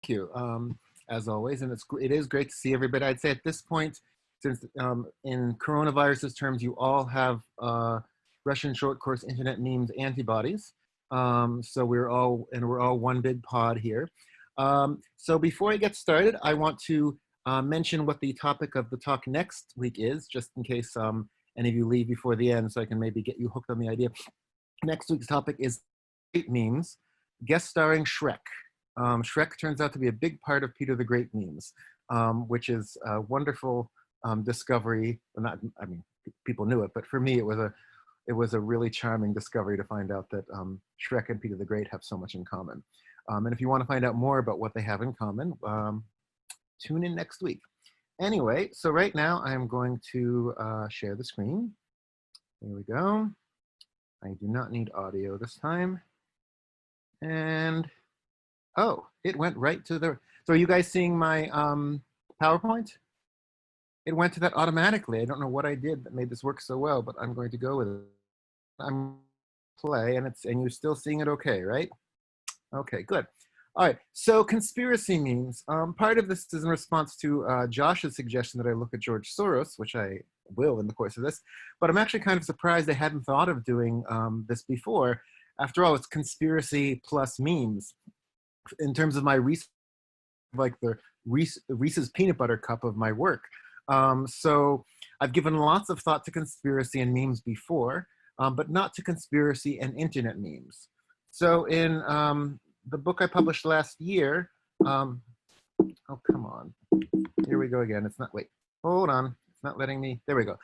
you, as always, and it is great to see everybody. I'd say at this point, since in coronavirus's terms, you all have Russian short course internet memes antibodies. So we're all one big pod here. So before I get started, I want to mention what the topic of the talk next week is, just in case any of you leave before the end, so I can maybe get you hooked on the idea. Next week's topic is great memes, guest starring Shrek. Shrek turns out to be a big part of Peter the Great memes, which is a wonderful discovery. Well, not, I mean, people knew it, but for me, it was a really charming discovery to find out that Shrek and Peter the Great have so much in common. And if you want to find out more about what they have in common, tune in next week. Anyway, so right now I'm going to share the screen. Here we go. I do not need audio this time. And oh, it went right to the, so are you guys seeing my PowerPoint? It went to that automatically. I don't know what I did that made this work so well, but I'm going to go with it. I'm play and you're still seeing it okay, right? Okay, good. All right, so conspiracy memes. Part of this is in response to Josh's suggestion that I look at George Soros, which I will in the course of this, but I'm actually kind of surprised I hadn't thought of doing this before. After all, it's conspiracy plus memes. In terms of my research, like the Reese's peanut butter cup of my work. So I've given lots of thought to conspiracy and memes before, but not to conspiracy and internet memes. So in the book I published last year, oh, come on. Here we go again. It's not, wait, hold on. It's not letting me, there we go.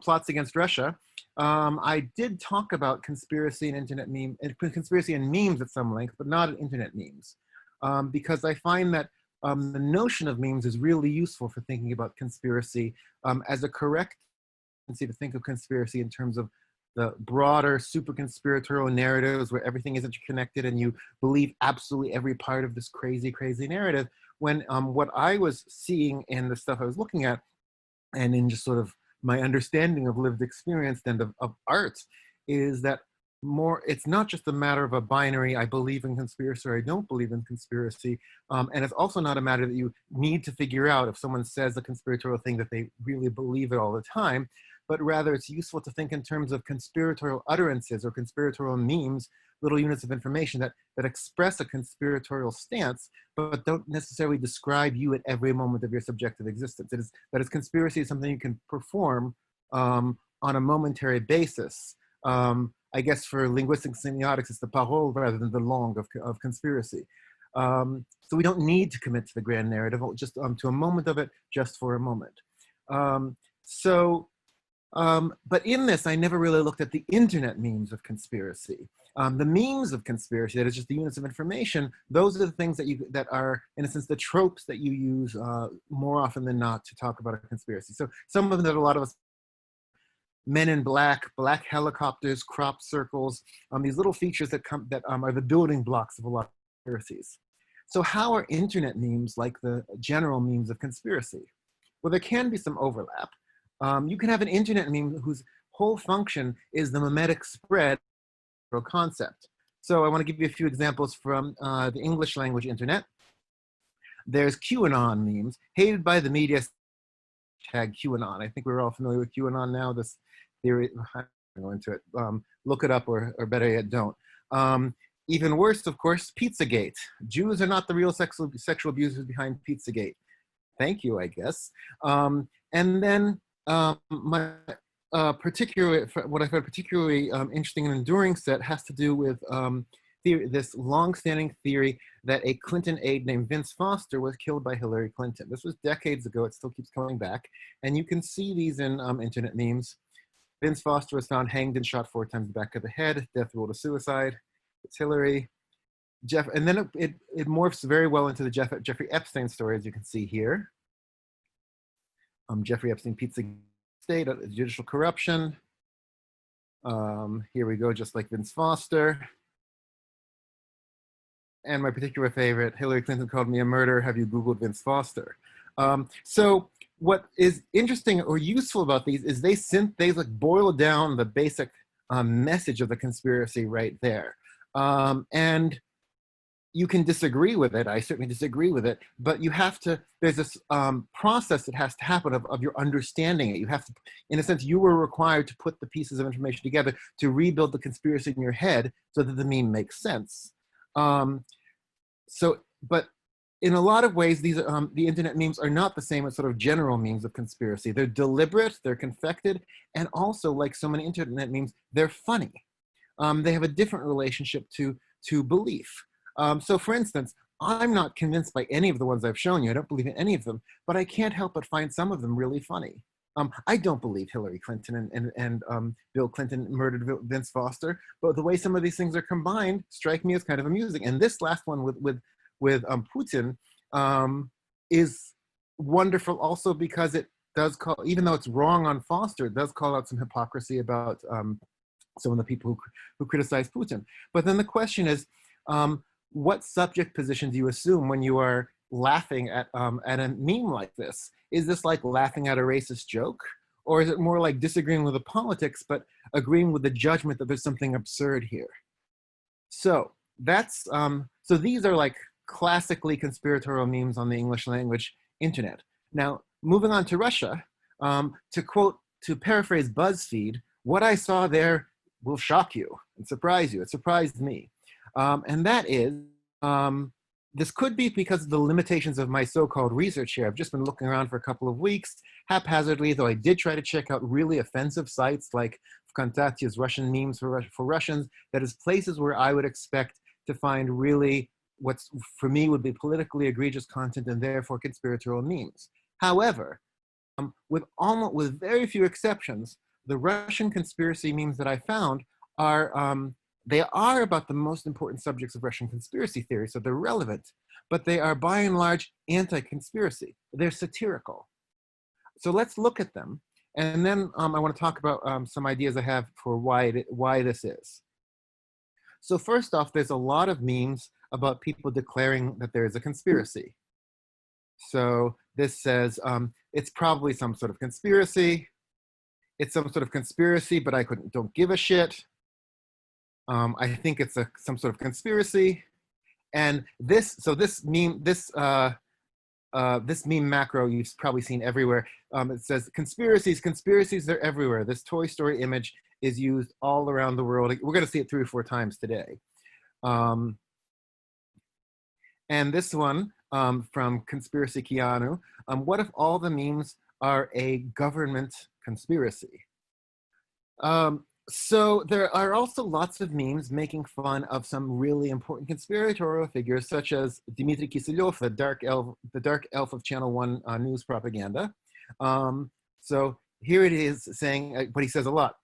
Plots Against Russia. I did talk about conspiracy and internet meme, conspiracy and memes at some length, but not internet memes. Because I find that the notion of memes is really useful for thinking about conspiracy as a correct tendency to think of conspiracy in terms of the broader super conspiratorial narratives where everything is interconnected and you believe absolutely every part of this crazy, crazy narrative. When what I was seeing in the stuff I was looking at and in just sort of my understanding of lived experience and of art is that it's not just a matter of a binary, I believe in conspiracy or I don't believe in conspiracy. And it's also not a matter that you need to figure out if someone says a conspiratorial thing that they really believe it all the time, but rather it's useful to think in terms of conspiratorial utterances or conspiratorial memes, little units of information that express a conspiratorial stance, but don't necessarily describe you at every moment of your subjective existence. That is conspiracy is something you can perform on a momentary basis. I guess for linguistic semiotics, it's the parole rather than the langue of conspiracy. So we don't need to commit to the grand narrative, just to a moment of it, just for a moment. But in this, I never really looked at the internet memes of conspiracy. The memes of conspiracy, that is just the units of information, those are the things that are, in a sense, the tropes that you use more often than not to talk about a conspiracy. So some of them that a lot of us, men in black, black helicopters, crop circles, these little features that are the building blocks of a lot of conspiracies. So how are internet memes like the general memes of conspiracy? Well, there can be some overlap. You can have an internet meme whose whole function is the mimetic spread of a concept. So I want to give you a few examples from the English language internet. There's QAnon memes, hated by the media, hashtag QAnon. I think we're all familiar with QAnon now, this theory, I'm going to go into it, look it up or better yet, don't. Even worse, of course, Pizzagate. Jews are not the real sexual abusers behind Pizzagate. Thank you, I guess. And then what I found particularly interesting and enduring set has to do with this long-standing theory that a Clinton aide named Vince Foster was killed by Hillary Clinton. This was decades ago. It still keeps coming back. And you can see these in internet memes. Vince Foster was found hanged and shot 4 times in the back of the head. Death ruled a suicide. It's Hillary. And then it morphs very well into the Jeffrey Epstein story, as you can see here. Jeffrey Epstein, pizza state, judicial corruption. Here we go, just like Vince Foster. And my particular favorite, Hillary Clinton called me a murderer. Have you Googled Vince Foster? So what is interesting or useful about these is they like boil down the basic message of the conspiracy right there. And you can disagree with it. I certainly disagree with it, but you have to, there's this process that has to happen of your understanding it. You have to, in a sense, you were required to put the pieces of information together to rebuild the conspiracy in your head so that the meme makes sense. But in a lot of ways, these the internet memes are not the same as sort of general memes of conspiracy. They're deliberate, they're confected, and also, like so many internet memes, they're funny. They have a different relationship to belief. So for instance, I'm not convinced by any of the ones I've shown you. I don't believe in any of them, but I can't help but find some of them really funny. I don't believe Hillary Clinton and Bill Clinton murdered Vince Foster, but the way some of these things are combined strike me as kind of amusing. And this last one with Putin is wonderful also because it does call, even though it's wrong on Foster, it does call out some hypocrisy about some of the people who criticize Putin. But then the question is, what subject position do you assume when you are laughing at a meme like this? Is this like laughing at a racist joke? Or is it more like disagreeing with the politics, but agreeing with the judgment that there's something absurd here? So that's, so these are like classically conspiratorial memes on the English language internet. Now, moving on to Russia, to paraphrase BuzzFeed, what I saw there will shock you and surprise you. It surprised me. And that is, this could be because of the limitations of my so-called research here. I've just been looking around for a couple of weeks, haphazardly, though I did try to check out really offensive sites like Vkontakte's Russian memes for Russians. That is places where I would expect to find really what's, for me, would be politically egregious content and therefore conspiratorial memes. However, with very few exceptions, the Russian conspiracy memes that I found are, they are about the most important subjects of Russian conspiracy theory, so they're relevant, but they are by and large anti-conspiracy. They're satirical. So let's look at them, and then I want to talk about some ideas I have for why this is. So first off, there's a lot of memes about people declaring that there is a conspiracy. So this says, it's probably some sort of conspiracy. It's some sort of conspiracy, but I don't give a shit. I think it's some sort of conspiracy. And this meme macro you've probably seen everywhere. It says conspiracies, they're everywhere. This Toy Story image is used all around the world. We're gonna see it 3 or 4 times today. And this one from Conspiracy Keanu, what if all the memes are a government conspiracy? So there are also lots of memes making fun of some really important conspiratorial figures, such as Dmitry Kiselyov, the dark elf of Channel 1 news propaganda. So here it is saying, but he says a lot.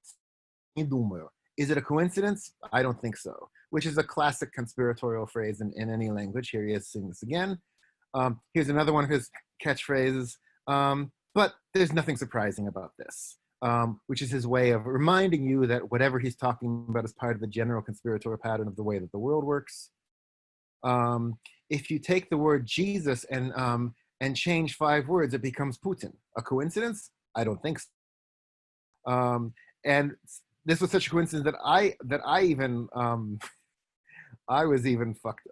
Is it a coincidence? I don't think so, which is a classic conspiratorial phrase in any language. Here he is saying this again. Here's another one of his catchphrases, but there's nothing surprising about this. Which is his way of reminding you that whatever he's talking about is part of the general conspiratorial pattern of the way that the world works. If you take the word Jesus and change 5 words, it becomes Putin. A coincidence? I don't think so. And this was such a coincidence that I even I was even fucked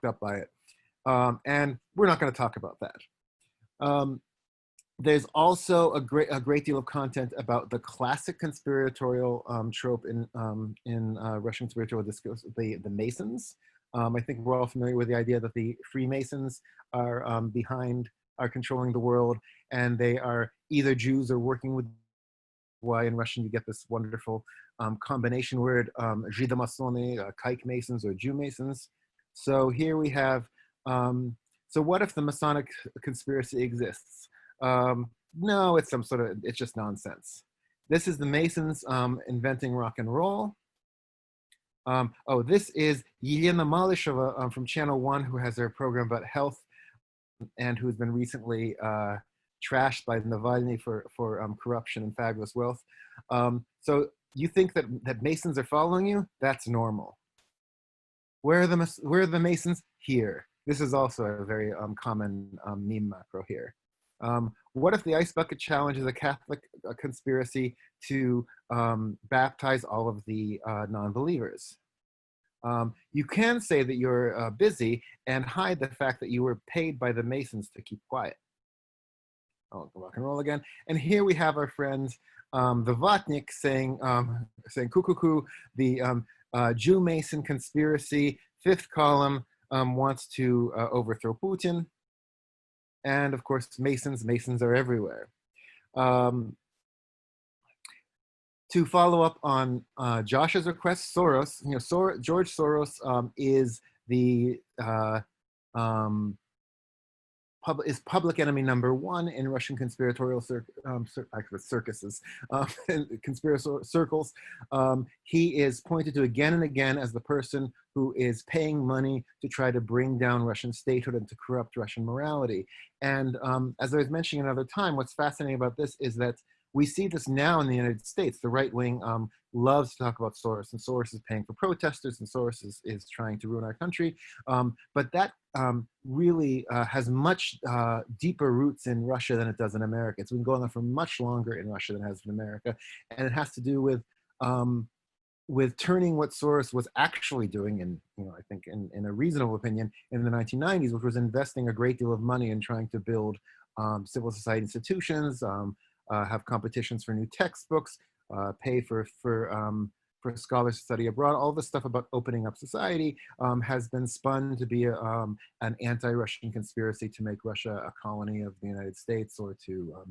up by it. And we're not going to talk about that. There's also a great deal of content about the classic conspiratorial trope in Russian conspiratorial discourse, the Masons. I think we're all familiar with the idea that the Freemasons are controlling the world, and they are either Jews or working with. Why in Russian you get this wonderful combination word, Židomasony, Kike Masons or Jew Masons. So here we have. So what if the Masonic conspiracy exists? No, it's it's just nonsense. This is the Masons inventing rock and roll. Oh, this is Yelena Malisheva from Channel 1, who has her program about health and who's been recently trashed by Navalny for corruption and fabulous wealth. So you think that Masons are following you? That's normal. Where are the Masons? Here. This is also a very common meme macro here. What if the Ice Bucket Challenge is a Catholic conspiracy to baptize all of the non-believers? You can say that you're busy and hide the fact that you were paid by the Masons to keep quiet. Oh, rock and roll again. And here we have our friend, the Vatnik, saying cuckoo, the Jew Mason conspiracy, fifth column, wants to overthrow Putin. And of course, Masons are everywhere. To follow up on Josh's request, Soros, George Soros is the public enemy number one in Russian conspiratorial circuses, conspiratorial circles. He is pointed to again and again as the person who is paying money to try to bring down Russian statehood and to corrupt Russian morality. And as I was mentioning another time, what's fascinating about this is that we see this now in the United States. The right wing loves to talk about Soros, and Soros is paying for protesters, and Soros is trying to ruin our country. But that really has much deeper roots in Russia than it does in America. It's been going on for much longer in Russia than it has in America, and it has to do with turning what Soros was actually doing, in I think in a reasonable opinion, in the 1990s, which was investing a great deal of money in trying to build civil society institutions. Have competitions for new textbooks, pay for scholars to study abroad. All this stuff about opening up society has been spun to be an anti-Russian conspiracy to make Russia a colony of the United States, or to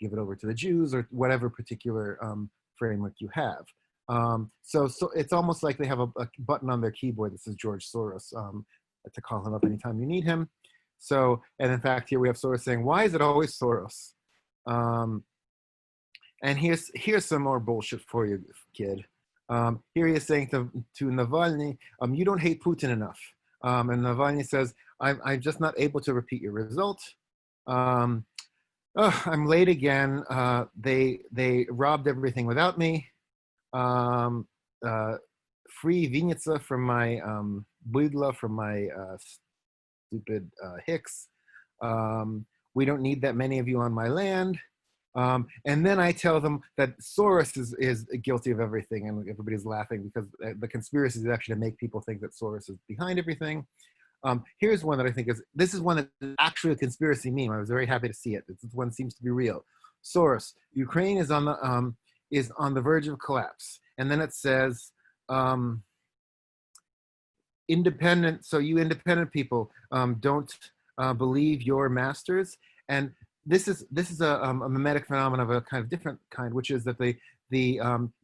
give it over to the Jews, or whatever particular framework you have. So it's almost like they have a button on their keyboard that says George Soros to call him up anytime you need him. So, and in fact, here we have Soros saying, "Why is it always Soros?" And here's some more bullshit for you, kid. Here he is saying to Navalny, "You don't hate Putin enough." And Navalny says, I'm just not able to repeat your result. I'm late again. They robbed everything without me. Free Vinnytsa from my bydla, from my stupid Hicks. We don't need that many of you on my land. And then I tell them that Soros is guilty of everything, and everybody's laughing because the conspiracy is actually to make people think that Soros is behind everything. Here's one that I think this is one that is actually a conspiracy meme. I was very happy to see it. This one seems to be real. Soros, Ukraine is on the verge of collapse. And then it says, independent, so you independent people don't believe your masters. And this is a mimetic phenomenon of a kind of different kind, which is that the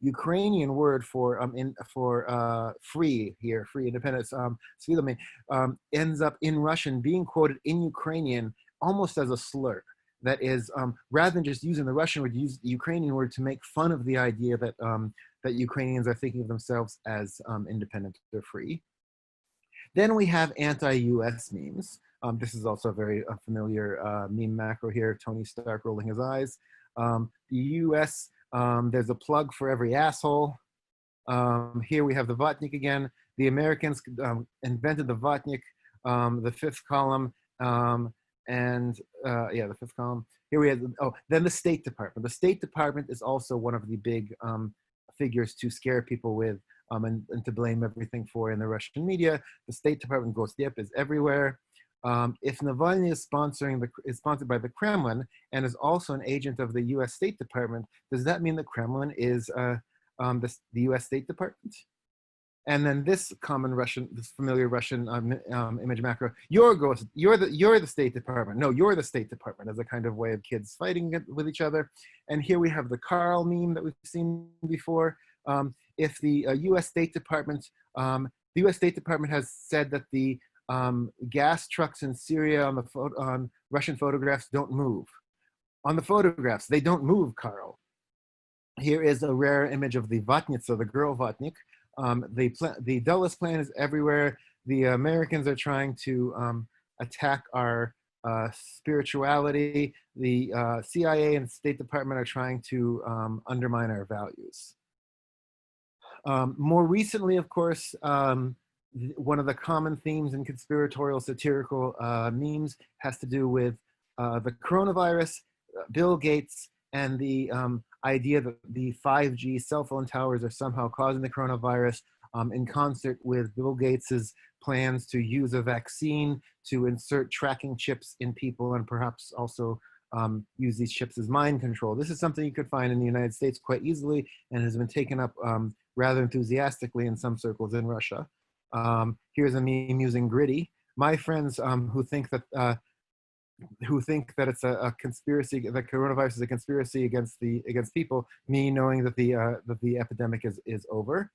Ukrainian word for free here, free independence, ends up in Russian being quoted in Ukrainian almost as a slur. That is, rather than just using the Russian word, use the Ukrainian word to make fun of the idea that that Ukrainians are thinking of themselves as independent or free. Then we have anti-US memes. This is also a very familiar meme macro here, Tony Stark rolling his eyes. The US, there's a plug for every asshole. Here we have the Vatnik again. The Americans invented the Vatnik, the fifth column, the fifth column. Here we have, then the State Department. The State Department is also one of the big figures to scare people with and to blame everything for in the Russian media. The State Department, Gosdep, is everywhere. If Navalny is sponsored by the Kremlin and is also an agent of the U.S. State Department, does that mean the Kremlin is the U.S. State Department? And then this familiar Russian image macro: you're the State Department. No, you're the State Department, as a kind of way of kids fighting with each other. And here we have the Carl meme that we've seen before. If the U.S. State Department, has said that the gas trucks in Syria on Russian photographs don't move. On the photographs, they don't move, Carl. Here is a rare image of the Vatnitsa, the girl Vatnik. The Dulles plan is everywhere. The Americans are trying to attack our spirituality. The CIA and State Department are trying to undermine our values. More recently, of course, one of the common themes in conspiratorial satirical memes has to do with the coronavirus, Bill Gates, and the idea that the 5G cell phone towers are somehow causing the coronavirus. in concert with Bill Gates's plans to use a vaccine to insert tracking chips in people and perhaps also use these chips as mind control. This is something you could find in the United States quite easily and has been taken up rather enthusiastically in some circles in Russia. Here's a meme using Gritty. My friends who think that it's a conspiracy, that coronavirus is a conspiracy against people, me knowing that the epidemic is over.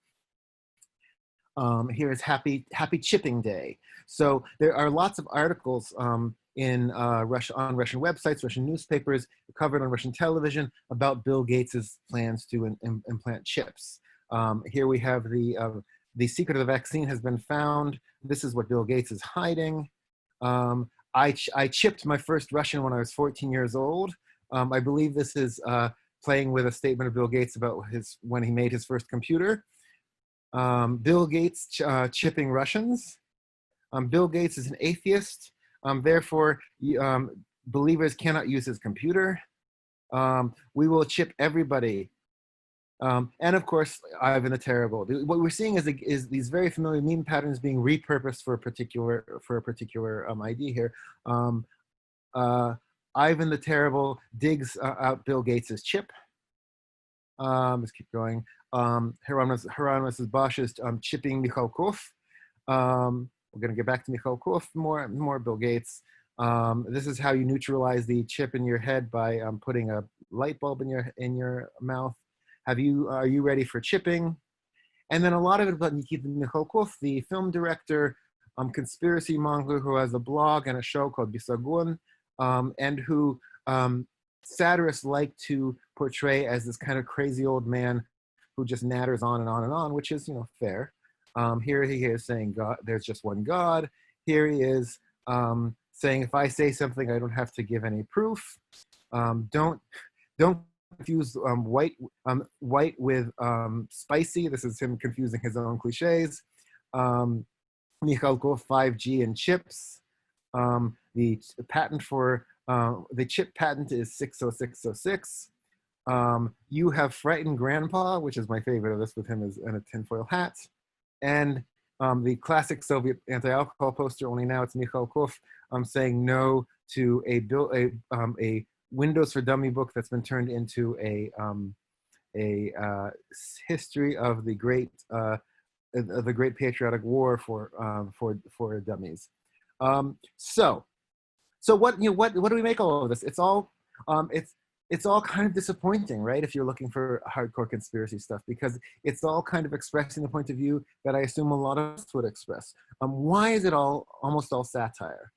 Here is Happy Chipping Day. So there are lots of articles in Russia, on Russian websites, Russian newspapers, covered on Russian television about Bill Gates's plans to implant chips. Here we have the secret of the vaccine has been found. This is what Bill Gates is hiding. I chipped my first Russian when I was 14 years old. I believe this is playing with a statement of Bill Gates about when he made his first computer. Bill Gates chipping Russians. Bill Gates is an atheist. Therefore, believers cannot use his computer. We will chip everybody. And of course, Ivan the Terrible. What we're seeing is these very familiar meme patterns being repurposed for a particular idea here. Ivan the Terrible digs out Bill Gates's chip. Let's keep going. Hieronymus Bosch is chipping Mikhalkov. We're going to get back to Mikhalkov, more Bill Gates. This is how you neutralize the chip in your head by putting a light bulb in your mouth. Are you ready for chipping? And then a lot of it about Nikita Mikhalkov, the film director, conspiracy monger who has a blog and a show called Bisagun, and who satirists like to portray as this kind of crazy old man who just natters on and on and on, which is, fair. Here he is saying God, there's just one God. Here he is saying, if I say something, I don't have to give any proof. Don't confuse white with spicy. This is him confusing his own cliches. Mikhalkov, 5G and chips. The patent for the chip patent is 60606. You have frightened grandpa, which is my favorite of this with him is in a tinfoil hat. And the classic Soviet anti-alcohol poster, only now it's Mikhalkov saying no to a Windows for Dummy book that's been turned into a history of the great patriotic war for dummies. So what do we make of all of this? It's all kind of disappointing, right? If you're looking for hardcore conspiracy stuff, because it's all kind of expressing the point of view that I assume a lot of us would express. Why is it almost all satire?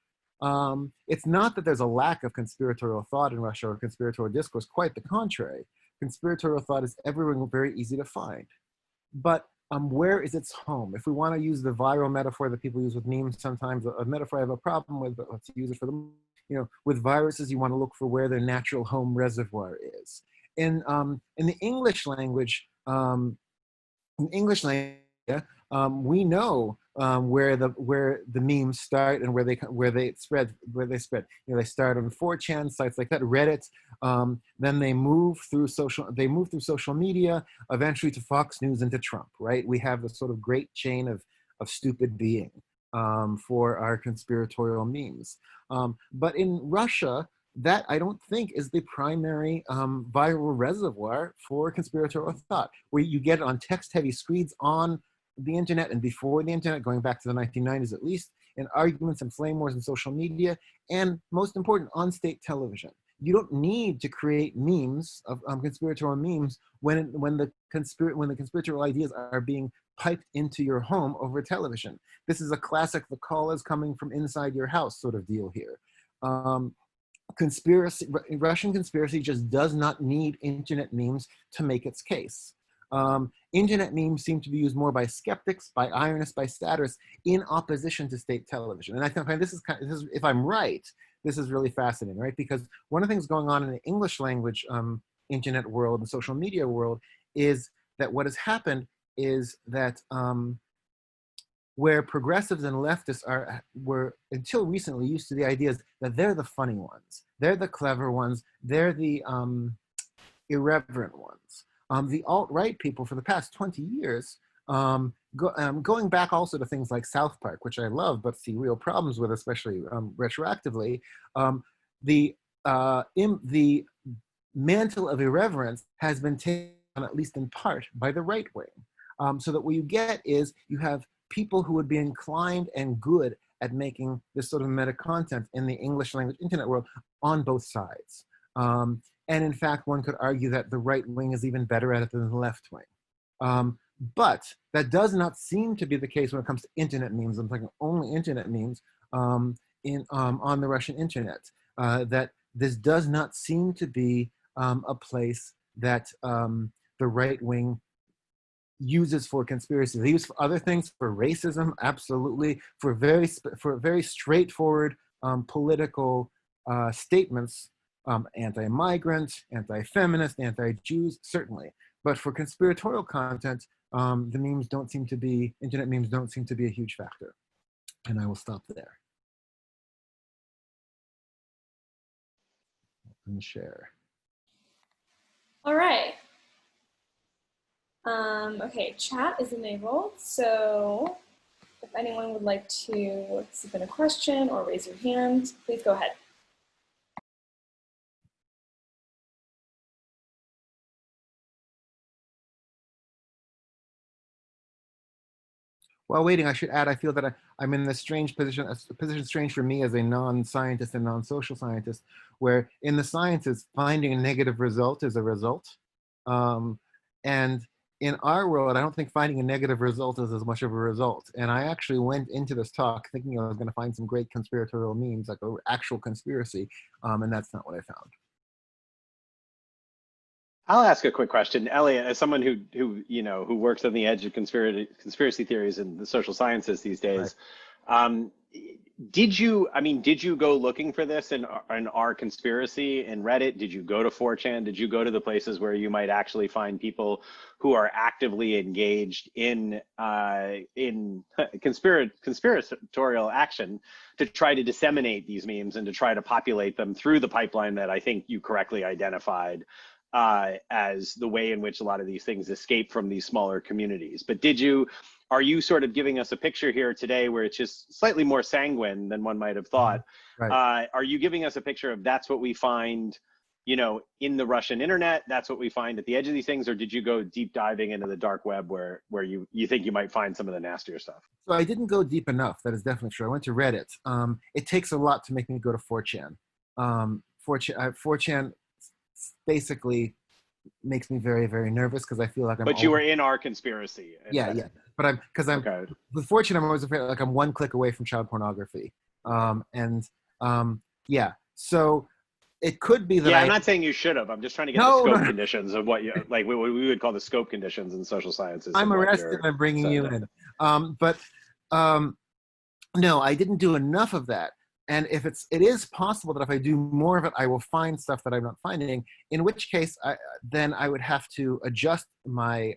It's not that there's a lack of conspiratorial thought in Russia or conspiratorial discourse, quite the contrary. Conspiratorial thought is everywhere, very easy to find. But where is its home? If we want to use the viral metaphor that people use with memes sometimes, a metaphor I have a problem with, but let's use it for them. With viruses, you want to look for where their natural home reservoir is. In the English language, we know where the memes start and where they spread. They start on 4chan sites like that, Reddit. Then they move through social media, eventually to Fox News and to Trump. Right? We have this sort of great chain of stupid being for our conspiratorial memes. But in Russia, that I don't think is the primary viral reservoir for conspiratorial thought, where you get it on text-heavy screeds on the internet and before the internet, going back to the 1990s at least, in arguments and flame wars and social media, and most important, on state television. You don't need to create memes of conspiratorial memes when the conspiratorial ideas are being piped into your home over television. This is a classic, the call is coming from inside your house sort of deal here. Russian conspiracy just does not need internet memes to make its case. Internet memes seem to be used more by skeptics, by ironists, by satirists in opposition to state television. And I think this is if I'm right, this is really fascinating, right? Because one of the things going on in the English language internet world and social media world is that what has happened is that where progressives and leftists were until recently used to the ideas that they're the funny ones, they're the clever ones, they're the irreverent ones. The alt-right people for the past 20 years going back also to things like South Park, which I love but see real problems with, especially retroactively, the the mantle of irreverence has been taken on, at least in part, by the right wing. So that what you get is you have people who would be inclined and good at making this sort of meta content in the English language internet world on both sides. And in fact, one could argue that the right wing is even better at it than the left wing. But that does not seem to be the case when it comes to internet memes. I'm talking only internet memes on the Russian internet. That this does not seem to be a place that the right wing uses for conspiracy. They use for other things, for racism, absolutely, for very straightforward political statements, anti-migrant, anti-feminist, anti-Jews, certainly. But for conspiratorial content, the memes don't seem to be, internet memes don't seem to be a huge factor. And I will stop there. And share. All right. Okay, chat is enabled, so if anyone would like to submit a question or raise your hand, please go ahead. While waiting, I should add, I feel that I'm in this strange position, a position strange for me as a non-scientist and non-social scientist, where in the sciences, finding a negative result is a result. And in our world, I don't think finding a negative result is as much of a result. And I actually went into this talk thinking I was going to find some great conspiratorial memes, like an actual conspiracy, and that's not what I found. I'll ask a quick question, Eliot. As someone who works on the edge of conspiracy theories in the social sciences these days, right. Did you go looking for this in our conspiracy in Reddit? Did you go to 4chan? Did you go to the places where you might actually find people who are actively engaged in conspiratorial action to try to disseminate these memes and to try to populate them through the pipeline that I think you correctly identified as the way in which a lot of these things escape from these smaller communities? But are you sort of giving us a picture here today where it's just slightly more sanguine than one might have thought? Right. Are you giving us a picture of that's what we find, in the Russian internet, that's what we find at the edge of these things, or did you go deep diving into the dark web where you think you might find some of the nastier stuff? So I didn't go deep enough, that is definitely true. I went to Reddit. It takes a lot to make me go to 4chan. 4chan basically makes me very, very nervous because I feel like I'm. But you were in our conspiracy. Yeah. But okay. With 4chan, I'm always afraid like I'm one click away from child pornography. Yeah. So it could be that. Yeah, I'm not saying you should have. I'm just trying to get the scope conditions of what you like. What we would call the scope conditions in social sciences. I'm arrested. I'm bringing you in. No, I didn't do enough of that. And if it is possible that if I do more of it, I will find stuff that I'm not finding, in which case then I would have to adjust my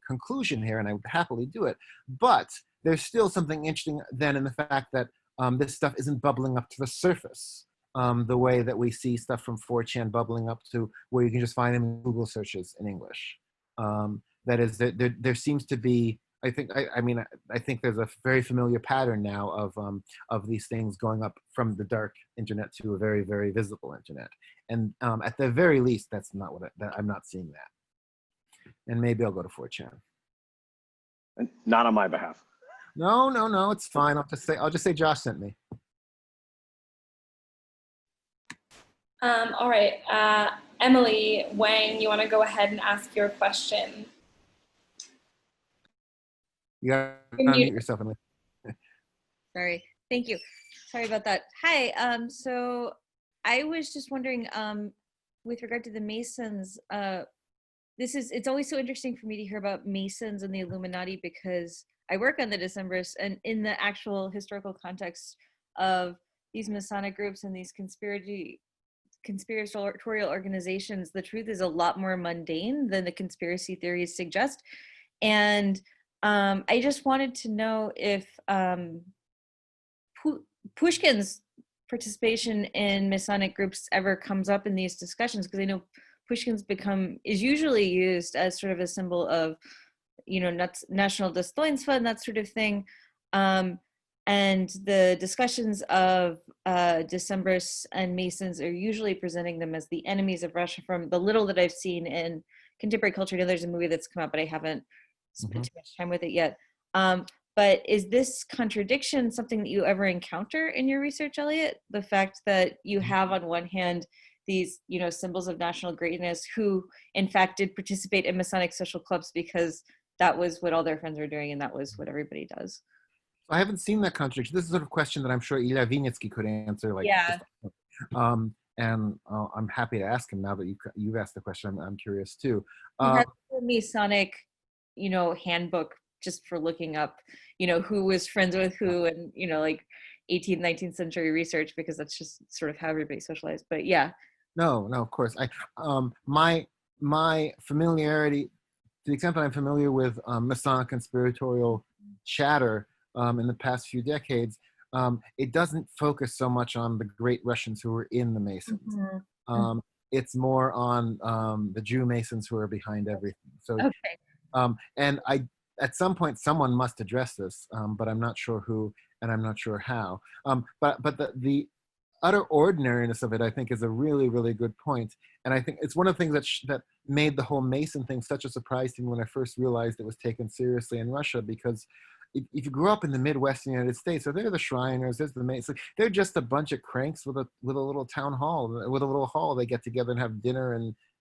conclusion here, and I would happily do it. But there's still something interesting then in the fact that this stuff isn't bubbling up to the surface the way that we see stuff from 4chan bubbling up to where you can just find them in Google searches in English. That is, there seems to be, I think there's a very familiar pattern now of these things going up from the dark internet to a very, very visible internet. And at the very least, that's not I'm not seeing that. And maybe I'll go to 4chan. Not on my behalf. No, it's fine. I'll just say Josh sent me. All right, Emily Wang, you want to go ahead and ask your question? You gotta unmute yourself, Emily. Sorry, thank you. Sorry about that. Hi, so I was just wondering, with regard to the Masons, it's always so interesting for me to hear about Masons and the Illuminati because I work on the Decembrists, and in the actual historical context of these Masonic groups and these conspiratorial organizations, the truth is a lot more mundane than the conspiracy theories suggest. And I just wanted to know if Pushkin's participation in Masonic groups ever comes up in these discussions, because I know Pushkin's is usually used as sort of a symbol of National Dostoinstva, that sort of thing. And the discussions of Decembrists and Masons are usually presenting them as the enemies of Russia from the little that I've seen in contemporary culture. I know there's a movie that's come out, but I haven't spent too much time with it yet. But is this contradiction something that you ever encounter in your research, Eliot? The fact that you have on one hand these, symbols of national greatness who in fact did participate in Masonic social clubs because that was what all their friends were doing and that was what everybody does. I haven't seen that contradiction. This is sort of question that I'm sure Ilya Vinitsky could answer. And I'm happy to ask him now that you've asked the question. I'm curious too. He has a Masonic, handbook just for looking up, who was friends with who and, 18th, 19th century research, because that's just sort of how everybody socialized. But yeah. No, of course. My familiarity, to the extent that I'm familiar with Masonic conspiratorial chatter in the past few decades, it doesn't focus so much on the great Russians who were in the Masons. It's more on the Jew Masons who are behind everything. So, and at some point, someone must address this, but I'm not sure who, and I'm not sure how. But the utter ordinariness of it, I think, is a really, really good point. And I think it's one of the things that made the whole Mason thing such a surprise to me when I first realized it was taken seriously in Russia, because if you grew up in the Midwestern United States, so they're the Shriners, there's the Masons, they're just a bunch of cranks with a little town hall, with a little hall. They get together and have dinner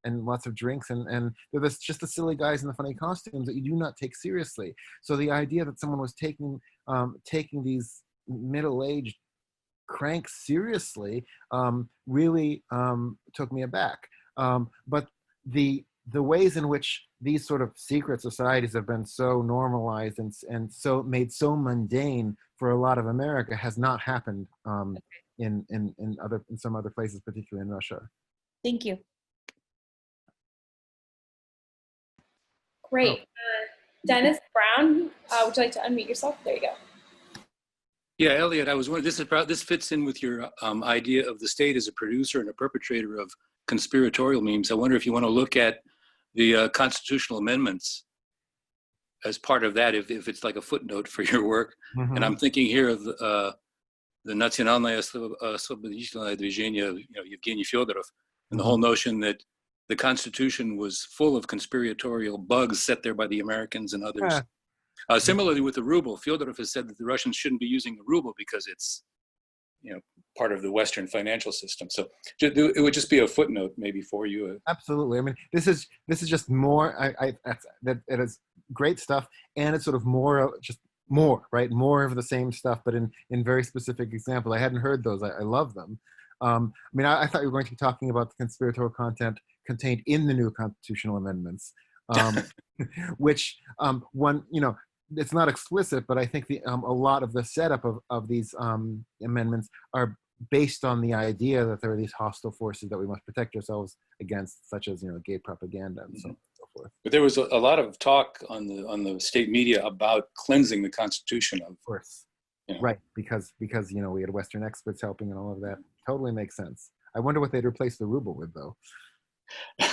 and lots of drinks, and they're just the silly guys in the funny costumes that you do not take seriously. So the idea that someone was taking these middle-aged cranks seriously really took me aback. But the ways in which these sort of secret societies have been so normalized and so made so mundane for a lot of America has not happened in some other places, particularly in Russia. Thank you. Great. Dennis Brown, would you like to unmute yourself? There you go. Yeah, Eliot, I was wondering, this fits in with your idea of the state as a producer and a perpetrator of conspiratorial memes. I wonder if you want to look at the constitutional amendments as part of that, if it's like a footnote for your work. And I'm thinking here of the Nationalное освободительное движение, Evgeny Fyodorov, and the whole notion that the Constitution was full of conspiratorial bugs set there by the Americans and others. Similarly with the ruble, Fyodorov has said that the Russians shouldn't be using the ruble because it's, part of the Western financial system. So it would just be a footnote maybe for you. Absolutely. I mean, this is just more. That it is great stuff, and it's sort of more right? More of the same stuff, but in very specific examples. I hadn't heard those. I love them. I thought you were going to be talking about the conspiratorial content contained in the new constitutional amendments, which it's not explicit, but I think a lot of the setup of these amendments are based on the idea that there are these hostile forces that we must protect ourselves against, such as gay propaganda and so on and so forth. But there was a lot of talk on the state media about cleansing the Constitution. Of course, right? Because we had Western experts helping and all of that. Totally makes sense. I wonder what they'd replace the ruble with, though. Yeah.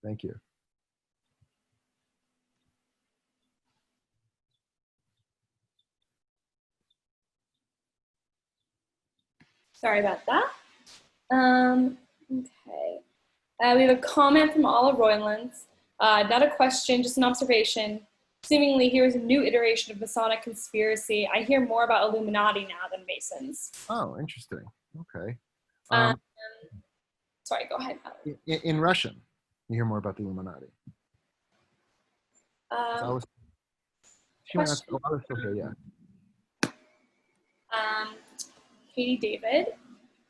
Thank you. Sorry about that. Okay. We have a comment from Olive Roylands. Not a question, just an observation. Seemingly, here is a new iteration of Masonic conspiracy. I hear more about Illuminati now than Masons. Oh, interesting. Okay. Sorry, go ahead. In Russian, you hear more about the Illuminati. Katie David.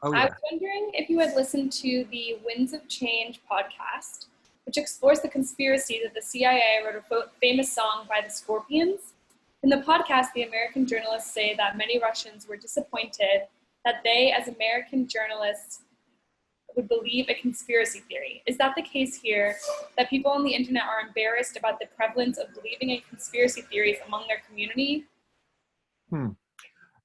Oh, yeah. I was wondering if you had listened to the Winds of Change podcast, which explores the conspiracy that the CIA wrote a famous song by the Scorpions. In the podcast, the American journalists say that many Russians were disappointed that they, as American journalists, would believe a conspiracy theory. Is that the case here, that people on the internet are embarrassed about the prevalence of believing in conspiracy theories among their community?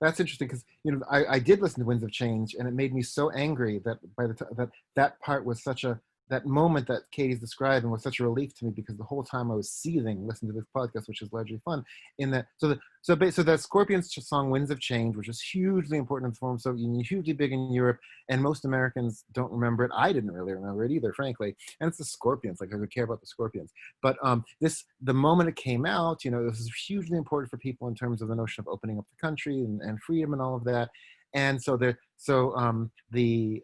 That's interesting, because I did listen to Winds of Change, and it made me so angry that by the time that part was such a that moment that Katie's describing was such a relief to me, because the whole time I was seething listening to this podcast, which is largely fun. In that, so that Scorpions song "Winds of Change," which is hugely important in the form Soviet Union, hugely big in Europe, and most Americans don't remember it. I didn't really remember it either, frankly. And it's the Scorpions, like I would care about the Scorpions. But the moment it came out, you know, this is hugely important for people in terms of the notion of opening up the country and freedom and all of that. And so the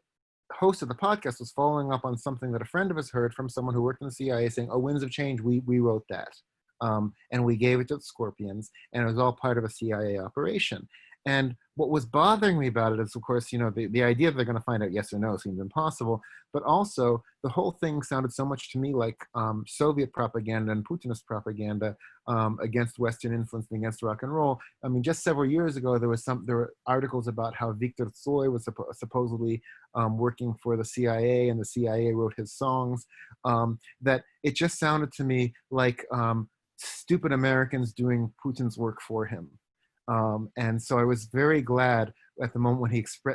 host of the podcast was following up on something that a friend of us heard from someone who worked in the CIA, saying, "Oh, Winds of Change, we wrote that." And we gave it to the Scorpions, and it was all part of a CIA operation. And what was bothering me about it is, of course, you know, the idea that they're going to find out yes or no seemed impossible, but also the whole thing sounded so much to me like Soviet propaganda and Putinist propaganda against Western influence and against rock and roll. I mean, just several years ago, there were articles about how Viktor Tsoi was supposedly working for the CIA, and the CIA wrote his songs, that it just sounded to me like stupid Americans doing Putin's work for him. And so I was very glad at the moment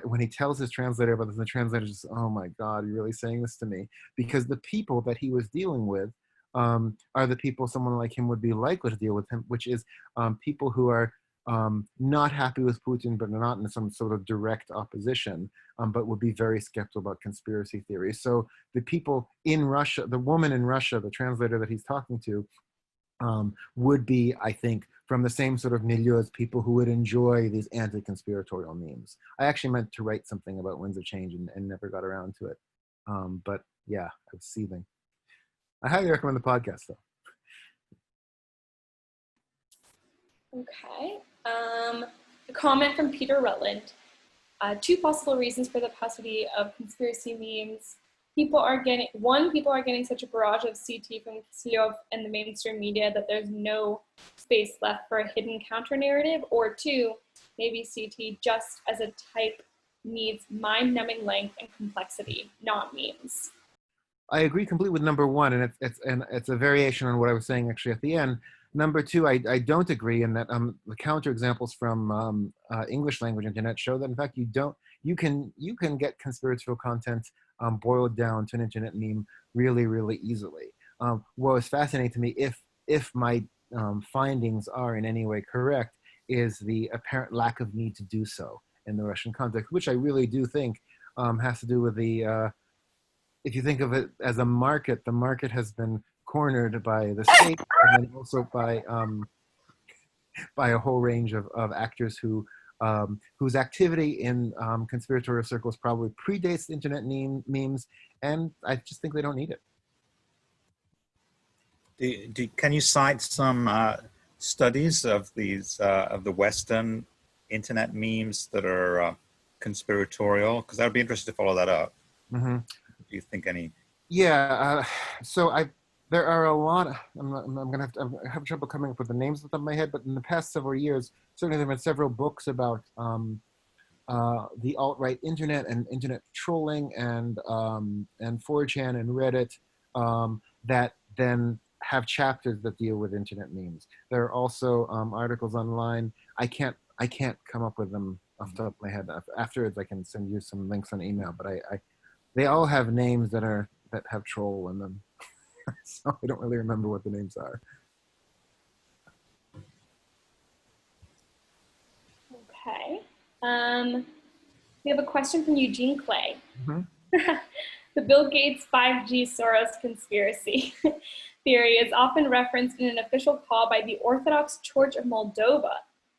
when he tells his translator about this, and the translator just, "Oh my God, you're really saying this to me?" Because the people that he was dealing with are the people someone like him would be likely to deal with him, which is people who are not happy with Putin, but not in some sort of direct opposition, but would be very skeptical about conspiracy theories. So the people in Russia, the woman in Russia, the translator that he's talking to, would be, I think, from the same sort of milieu as people who would enjoy these anti-conspiratorial memes. I actually meant to write something about Winds of Change and never got around to it. But yeah, I was seething. I highly recommend the podcast, though. Okay. A comment from Peter Rutland. 2 possible reasons for the paucity of conspiracy memes. People are getting such a barrage of CT from Kisilyov and the mainstream media that there's no space left for a hidden counter narrative. Or 2, maybe CT just as a type needs mind-numbing length and complexity, not memes. I agree completely with number 1, and it's a variation on what I was saying actually at the end. Number 2, I don't agree in that the counter examples from English language internet show that in fact you can get conspiratorial content boiled down to an internet meme really, really easily. What was fascinating to me, if my findings are in any way correct, is the apparent lack of need to do so in the Russian context, which I really do think has to do with the, if you think of it as a market, the market has been cornered by the state, and then also by a whole range of actors whose activity in conspiratorial circles probably predates internet memes, and I just think they don't need it. Can you cite some studies of these of the Western internet memes that are conspiratorial? Because I would be interested to follow that up. Mm-hmm. Do you think any? Yeah, so there are a lot. I'm gonna have trouble coming up with the names off the top of my head, but in the past several years, certainly there have been several books about the alt-right internet and internet trolling and 4chan and Reddit that then have chapters that deal with internet memes. There are also articles online. I can't come up with them off the top of my head. Afterwards, I can send you some links on email, but they all have names that have troll in them. So I don't really remember what the names are. Okay. We have a question from Eugene Clay. Mm-hmm. The Bill Gates 5G Soros conspiracy theory is often referenced in an official call by the Orthodox Church of Moldova,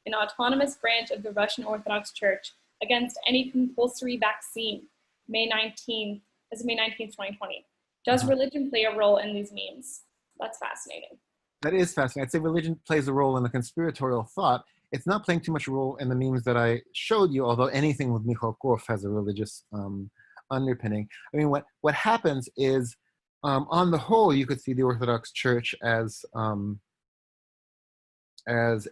an autonomous branch of the Russian Orthodox Church, against any compulsory vaccine, May 19th, 2020. Does religion play a role in these memes? That's fascinating. That is fascinating. I'd say religion plays a role in the conspiratorial thought. It's not playing too much role in the memes that I showed you, although anything with Mikhalkov has a religious underpinning. I mean, what happens is, on the whole, you could see the Orthodox Church as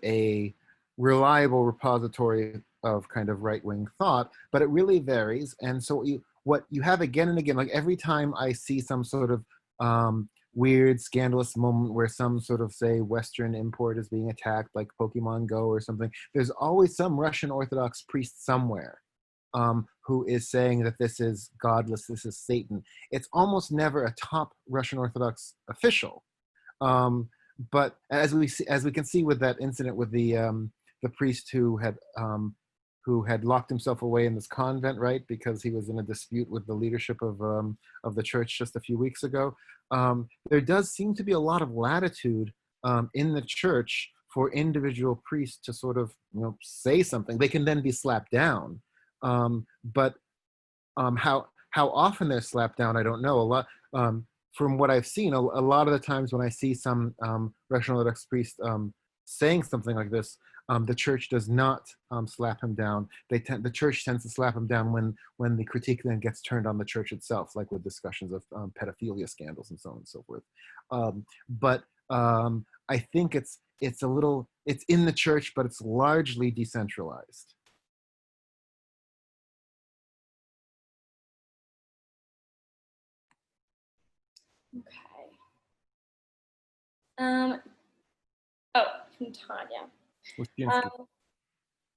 a reliable repository of kind of right-wing thought, but it really varies. And so what you have again and again, like every time I see some sort of weird, scandalous moment where some sort of, say, Western import is being attacked, like Pokemon Go or something, there's always some Russian Orthodox priest somewhere who is saying that this is godless, this is Satan. It's almost never a top Russian Orthodox official. But as we can see with that incident with the priest who had locked himself away in this convent, right, because he was in a dispute with the leadership of the church just a few weeks ago. There does seem to be a lot of latitude in the church for individual priests to sort of, say something. They can then be slapped down, but how often they're slapped down, I don't know. A lot. From what I've seen, a lot of the times when I see some Russian Orthodox priest saying something like this, the church does not slap him down. The church tends to slap him down when the critique then gets turned on the church itself, like with discussions of pedophilia scandals and so on and so forth. But I think it's in the church, but it's largely decentralized. Okay. From Tanya.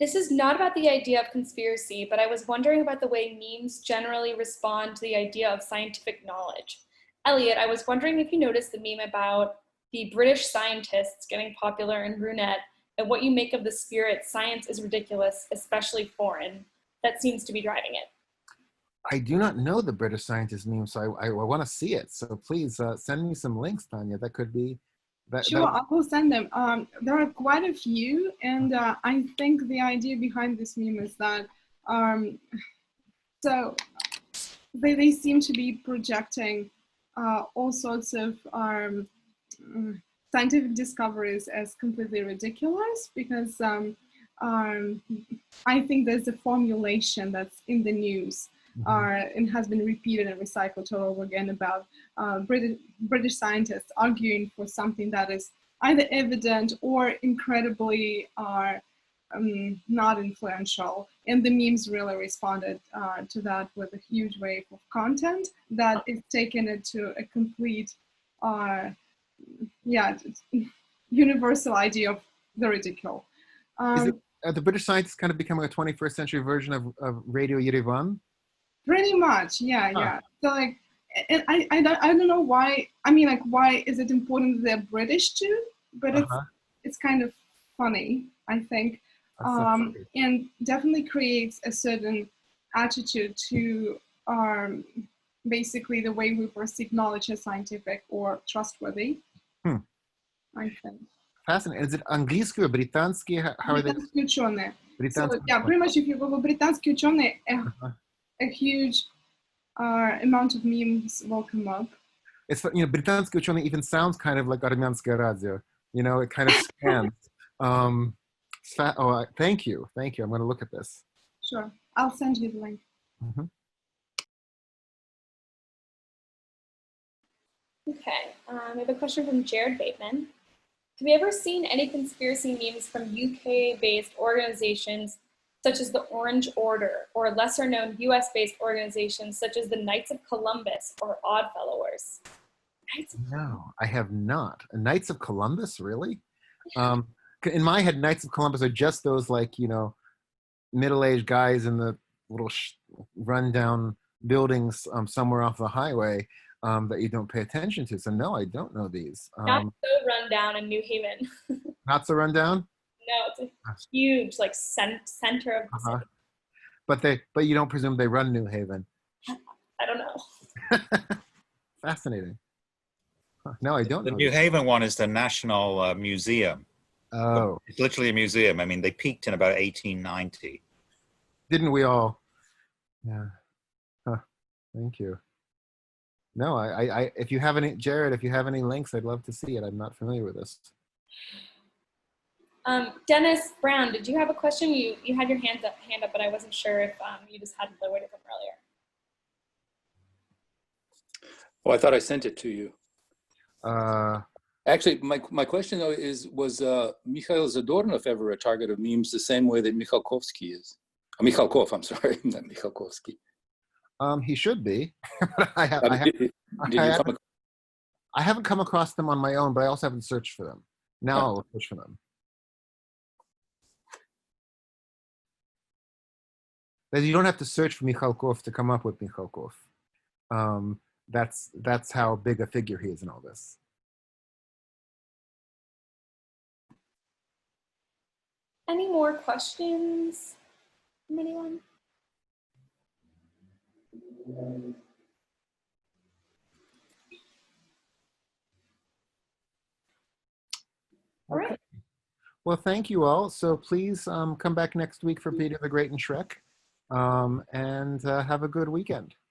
This is not about the idea of conspiracy, but I was wondering about the way memes generally respond to the idea of scientific knowledge. Eliot, I was wondering if you noticed the meme about the British scientists getting popular in Runet and what you make of the spirit, science is ridiculous, especially foreign. That seems to be driving it. I do not know the British scientist meme, so I want to see it. So please send me some links, Tanya. That could be... Sure, I will send them. There are quite a few, and I think the idea behind this meme is that so they seem to be projecting all sorts of scientific discoveries as completely ridiculous, because I think there's a formulation that's in the news and has been repeated and recycled all over again about British scientists arguing for something that is either evident or incredibly not influential. And the memes really responded to that with a huge wave of content that is taking it to a complete, universal idea of the ridicule. Is it, the British scientists kind of becoming a 21st century version of Radio Yerevan? Pretty much, yeah. So like, and I don't know why. I mean, like, why is it important that they're British too? But it's kind of funny, I think, and definitely creates a certain attitude to basically the way we perceive knowledge as scientific or trustworthy. I think. Fascinating. Is it английский or британский? How are they? So yeah, pretty much if you Google британский ученый, a huge amount of memes will come up. It's, британский ученый even sounds kind of like армянское радио. It kind of scans. Thank you. I'm going to look at this. Sure, I'll send you the link. Okay, we have a question from Jared Bateman. Have you ever seen any conspiracy memes from UK-based organizations such as the Orange Order, or lesser-known US-based organizations such as the Knights of Columbus or Oddfellowers? No, I have not. Knights of Columbus, really? In my head, Knights of Columbus are just those, like, middle-aged guys in the little run-down buildings somewhere off the highway that you don't pay attention to. So no, I don't know these. Not so run down in New Haven. Not so run down? No, it's a huge, like, center of the city. But you don't presume they run New Haven? I don't know. Fascinating. No, I don't know. The New Haven one is the National Museum. Oh. It's literally a museum. I mean, they peaked in about 1890. Didn't we all? Yeah. Huh. Thank you. No, if you have any, Jared, if you have any links, I'd love to see it. I'm not familiar with this. Dennis Brown, did you have a question? You had your hand up, but I wasn't sure if you just hadn't lowered it from earlier. Oh, I thought I sent it to you. Actually, my question though was Mikhail Zadornov ever a target of memes the same way that Mikhalkovsky is? Mikhalkov, I'm sorry, not Mikhalkovsky. He should be. I haven't come across them on my own, but I also haven't searched for them. Now I'll search for them. You don't have to search for Mikhalkov to come up with Mikhalkov. That's how big a figure he is in all this. Any more questions from anyone? All right. Well, thank you all. So please come back next week for Peter the Great and Shrek, and have a good weekend.